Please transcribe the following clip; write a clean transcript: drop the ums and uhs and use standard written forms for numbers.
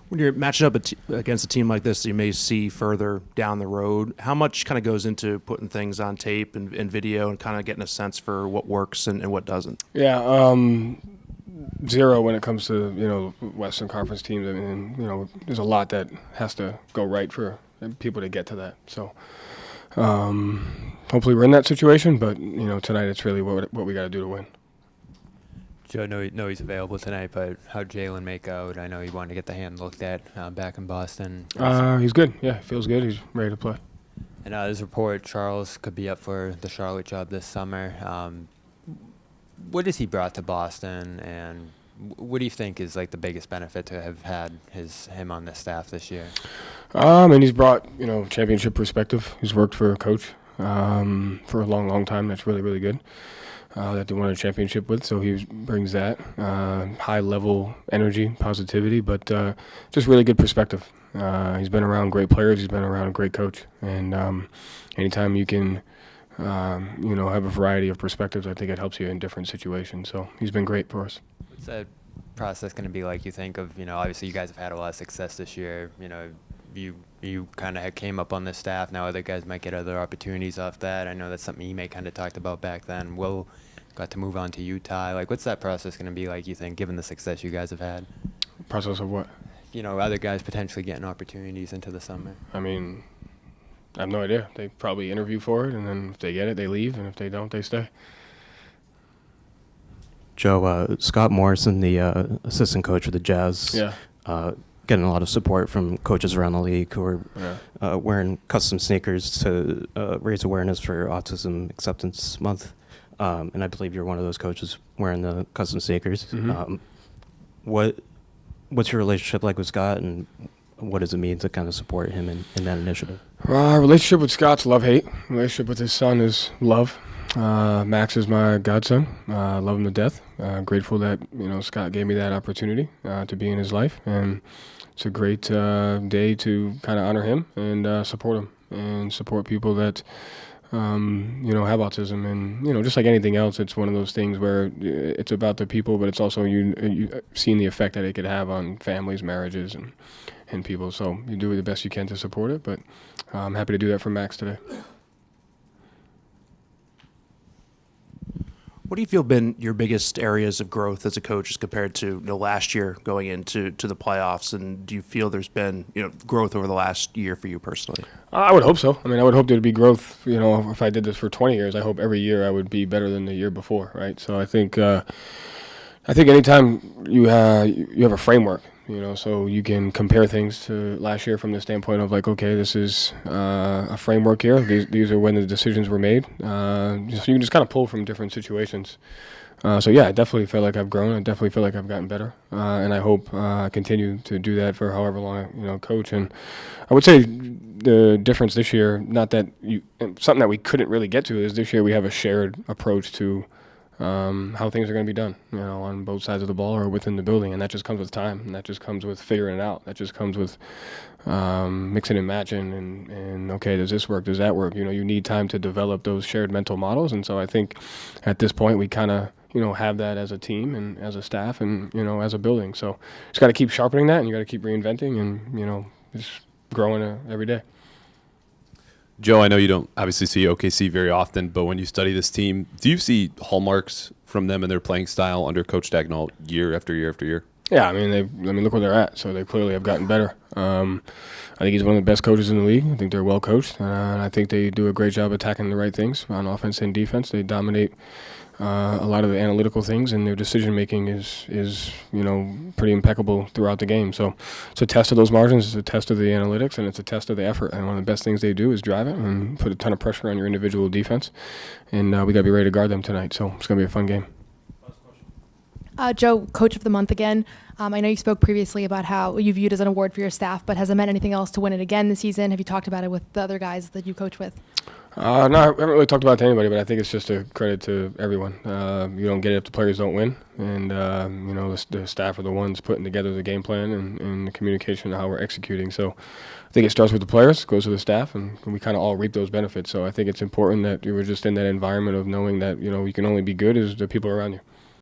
When you're matching up against a team like this that you may see further down the road, how much kind of goes into putting things on tape and video and kind of getting a sense for what works and what doesn't? Yeah, zero when it comes to Western Conference teams. I mean, there's a lot that has to go right for people to get to that. So hopefully we're in that situation, but tonight it's really what we got to do to win. Joe, know he's available tonight, but how'd Jalen make out? I know he wanted to get the hand looked at back in Boston. He's good. Yeah, feels good. He's ready to play. And there's a report Charles could be up for the Charlotte job this summer. What has he brought to Boston, and what do you think is like the biggest benefit to have had him on the staff this year? And he's brought championship perspective. He's worked for a coach for a long, long time. That's really, really good. That they won a championship with, so he brings that high level energy, positivity, but just really good perspective. He's been around great players. He's been around a great coach, and anytime you can have a variety of perspectives, I think it helps you in different situations. So he's been great for us. What's that process going to be like? You think of obviously you guys have had a lot of success this year. You kind of came up on this staff. Now other guys might get other opportunities off that. I know that's something you may kind of talked about back then. Will got to move on to Utah. Like, what's that process going to be like, you think, given the success you guys have had? Process of what? Other guys potentially getting opportunities into the summer. I mean, I have no idea. They probably interview for it, and then if they get it, they leave, and if they don't, they stay. Joe, Scott Morrison, the assistant coach for the Jazz, getting a lot of support from coaches around the league who are wearing custom sneakers to raise awareness for Autism Acceptance Month. And I believe you're one of those coaches wearing the custom sneakers. Mm-hmm. What's your relationship like with Scott, and what does it mean to kind of support him in that initiative? Relationship with Scott's love-hate. Relationship with his son is love. Max is my godson. Love him to death. Grateful that Scott gave me that opportunity to be in his life, and it's a great day to kind of honor him and support him and support people that have autism. And just like anything else, it's one of those things where it's about the people, but it's also you seeing the effect that it could have on families, marriages, and people. So you do the best you can to support it, but I'm happy to do that for Max today. What do you feel been your biggest areas of growth as a coach as compared to last year going into the playoffs? And do you feel there's been growth over the last year for you personally? I would hope so. I mean, I would hope there'd be growth. If I did this for 20 years, I hope every year I would be better than the year before, right? So I think anytime you have a framework, so you can compare things to last year from the standpoint of like, okay, this is a framework here. These are when the decisions were made. So you can just kind of pull from different situations. So yeah, I definitely feel like I've grown. I definitely feel like I've gotten better, and I hope I continue to do that for however long I coach. And I would say the difference this year, not that something that we couldn't really get to, is this year we have a shared approach to how things are going to be done, on both sides of the ball or within the building, and that just comes with time, and that just comes with figuring it out. That just comes with mixing and matching, and okay, does this work? Does that work? You need time to develop those shared mental models, and so I think at this point we kind of have that as a team and as a staff and as a building. So just got to keep sharpening that, and you got to keep reinventing, and just growing every day. Joe, I know you don't obviously see OKC very often, but when you study this team, do you see hallmarks from them and their playing style under Coach Dagnall year after year after year? Yeah, I mean, look where they're at. So they clearly have gotten better. I think he's one of the best coaches in the league. I think they're well coached, and I think they do a great job attacking the right things on offense and defense. They dominate a lot of the analytical things, and their decision making is pretty impeccable throughout the game. So it's a test of those margins, it's a test of the analytics, and it's a test of the effort. And one of the best things they do is drive it and put a ton of pressure on your individual defense. And we got to be ready to guard them tonight. So it's going to be a fun game. Joe, Coach of the Month again. I know you spoke previously about how you viewed it as an award for your staff, but has it meant anything else to win it again this season? Have you talked about it with the other guys that you coach with? No, I haven't really talked about it to anybody, but I think it's just a credit to everyone. You don't get it if the players don't win, and the staff are the ones putting together the game plan and the communication of how we're executing. So I think it starts with the players, goes to the staff, and we kind of all reap those benefits. So I think it's important that you were just in that environment of knowing that you can only be good as the people around you.